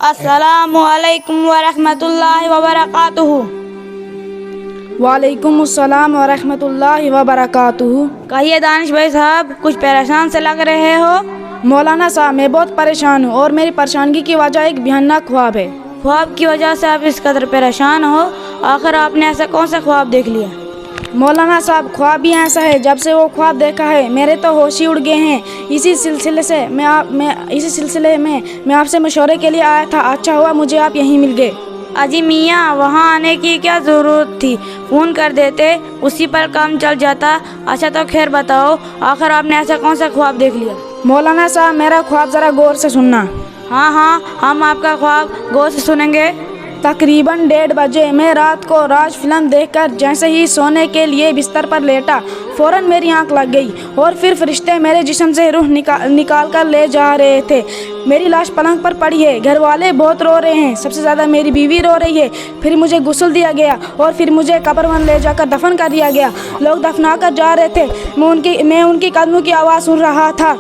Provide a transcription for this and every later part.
السلام علیکم ورحمۃ اللہ وبرکاتہ۔ وعلیکم السلام ورحمۃ اللہ وبرکاتہ۔ کہیے دانش بھائی صاحب، کچھ پریشان سے لگ رہے ہو؟ مولانا صاحب، میں بہت پریشان ہوں اور میری پریشانگی کی وجہ ایک بھیانک خواب ہے۔ خواب کی وجہ سے آپ اس قدر پریشان ہو؟ آخر آپ نے ایسا کون سا خواب دیکھ لیا؟ مولانا صاحب، خواب ہی ایسا ہے، جب سے وہ خواب دیکھا ہے میرے تو ہوش ہی اڑ گئے ہیں۔ اسی سلسلے میں میں آپ سے مشورے کے لیے آیا تھا۔ اچھا ہوا مجھے آپ یہیں مل گئے۔ اجی میاں، وہاں آنے کی کیا ضرورت تھی؟ فون کر دیتے، اسی پر کام چل جاتا۔ اچھا تو خیر بتاؤ، آخر آپ نے ایسا کون سا خواب دیکھ لیا؟ مولانا صاحب، میرا خواب ذرا غور سے سننا۔ ہاں، ہم آپ کا خواب غور سے سنیں گے۔ تقریباً 1:30 بجے میں رات کو راج فلم دیکھ کر جیسے ہی سونے کے لیے بستر پر لیٹا، فوراً میری آنکھ لگ گئی اور پھر فرشتے میرے جسم سے روح نکال کر لے جا رہے تھے۔ میری لاش پلنگ پر پڑی ہے، گھر والے بہت رو رہے ہیں، سب سے زیادہ میری بیوی رو رہی ہے۔ پھر مجھے غسل دیا گیا اور پھر مجھے قبر میں لے جا کر دفن کر دیا گیا۔ لوگ دفنا کر جا رہے تھے، میں ان کی قدموں کی آواز سن رہا تھا۔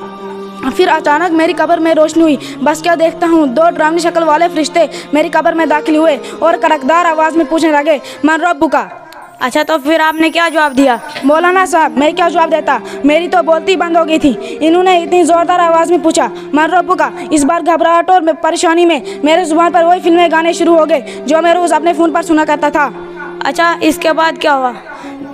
پھر اچانک میری قبر میں روشنی ہوئی، بس کیا دیکھتا ہوں، 2 ڈرامنی شکل والے فرشتے میری قبر میں داخل ہوئے اور کڑکدار آواز میں پوچھنے لگے، من ربک؟ اچھا تو پھر آپ نے کیا جواب دیا؟ مولانا صاحب، میں کیا جواب دیتا، میری تو بولتی بند ہو گئی تھی۔ انہوں نے اتنی زوردار آواز میں پوچھا، من ربک؟ اس بار گھبراہٹ اور پریشانی میں میرے زبان پر وہی فلمیں گانے شروع ہو گئے جو میں روز اپنے فون پر سنا کرتا تھا۔ اچھا، اس کے بعد کیا ہوا؟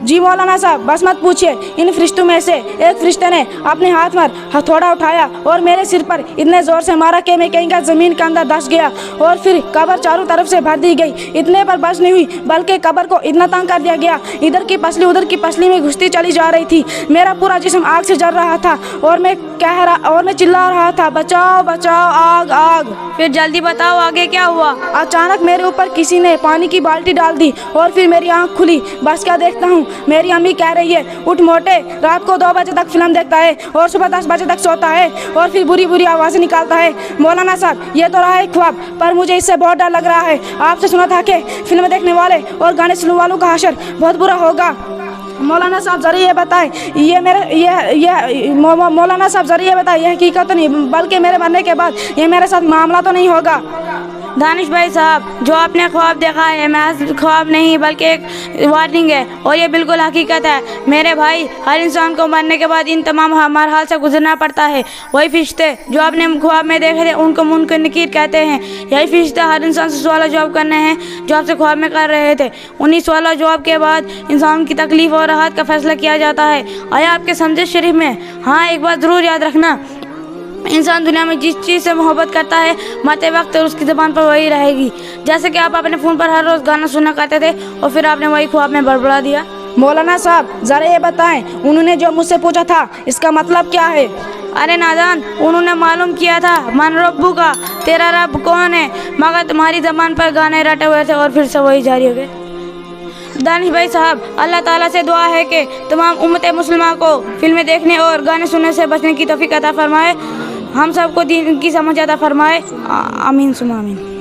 جی مولانا صاحب، بس مت پوچھیے۔ ان فرشتوں میں سے ایک فرشتے نے اپنے ہاتھ پر ہتھوڑا اٹھایا اور میرے سر پر اتنے زور سے مارا کہ میں کہیں کا زمین کے اندر دھس گیا اور پھر قبر چاروں طرف سے بھر دی گئی۔ اتنے پر بس نہیں ہوئی بلکہ قبر کو اتنا تنگ کر دیا گیا، ادھر کی پسلی ادھر کی پسلی میں گھستی چلی جا رہی تھی۔ میرا پورا جسم آگ سے جل رہا تھا اور میں چلا رہا تھا، بچاؤ بچاؤ، آگ آگ۔ پھر جلدی بتاؤ آگے کیا ہوا؟ اچانک میرے اوپر کسی نے پانی کی بالٹی ڈال دی اور پھر میری آنکھ کھلی، بس کیا دیکھتا ہوں، میری امی کہہ رہی ہے، اٹھ موٹے، رات کو 2 بجے تک فلم دیکھتا ہے اور صبح 10 بجے تک سوتا ہے اور پھر بری بری آوازیں نکالتا ہے۔ مولانا صاحب، یہ تو رہا ایک خواب، پر مجھے اس سے بہت ڈر لگ رہا ہے۔ آپ سے سنا تھا کہ فلم دیکھنے والے اور گانے سننے والوں کا حشر بہت برا ہوگا۔ مولانا صاحب ذرا یہ بتائیں، مولانا صاحب ذرا یہ بتائیں، یہ حقیقت تو نہیں بلکہ میرے مرنے کے بعد یہ میرے ساتھ معاملہ تو نہیں ہوگا؟ دانش بھائی صاحب، جو آپ نے خواب دیکھا ہے محض خواب نہیں بلکہ ایک وارننگ ہے اور یہ بالکل حقیقت ہے۔ میرے بھائی، ہر انسان کو مرنے کے بعد ان تمام مراحل سے گزرنا پڑتا ہے۔ وہی فرشتے جو آپ نے خواب میں دیکھے تھے ان کو منکر نکیر کہتے ہیں۔ یہی فرشتے ہر انسان سے سوال و جواب کرنے ہیں جو آپ سے خواب میں کر رہے تھے۔ انہی سوال و جواب کے بعد انسان کی تکلیف اور راحت کا فیصلہ کیا جاتا ہے۔ آیا آپ کے سمجھے شریف میں؟ ہاں، ایک بات ضرور یاد رکھنا، انسان دنیا میں جس چیز سے محبت کرتا ہے مرتے وقت اس کی زبان پر وہی رہے گی۔ جیسے کہ آپ اپنے فون پر ہر روز گانا سنا کرتے تھے اور پھر آپ نے وہی خواب میں بڑبڑا دیا۔ مولانا صاحب ذرا یہ بتائیں، انہوں نے جو مجھ سے پوچھا تھا اس کا مطلب کیا ہے؟ ارے نادان، انہوں نے معلوم کیا تھا من ربو کا، تیرا رب کون ہے، مگر تمہاری زبان پر گانے رٹے ہوئے تھے اور پھر سے وہی جاری ہو گئے۔ دانش بھائی صاحب، اللہ تعالیٰ سے دعا ہے کہ تمام امت مسلمہ کو فلمیں دیکھنے اور گانے سننے سے بچنے کی توفیق عطا فرمائے، ہم سب کو دین کی سمجھ عطا فرمائے، آمین ثم آمین۔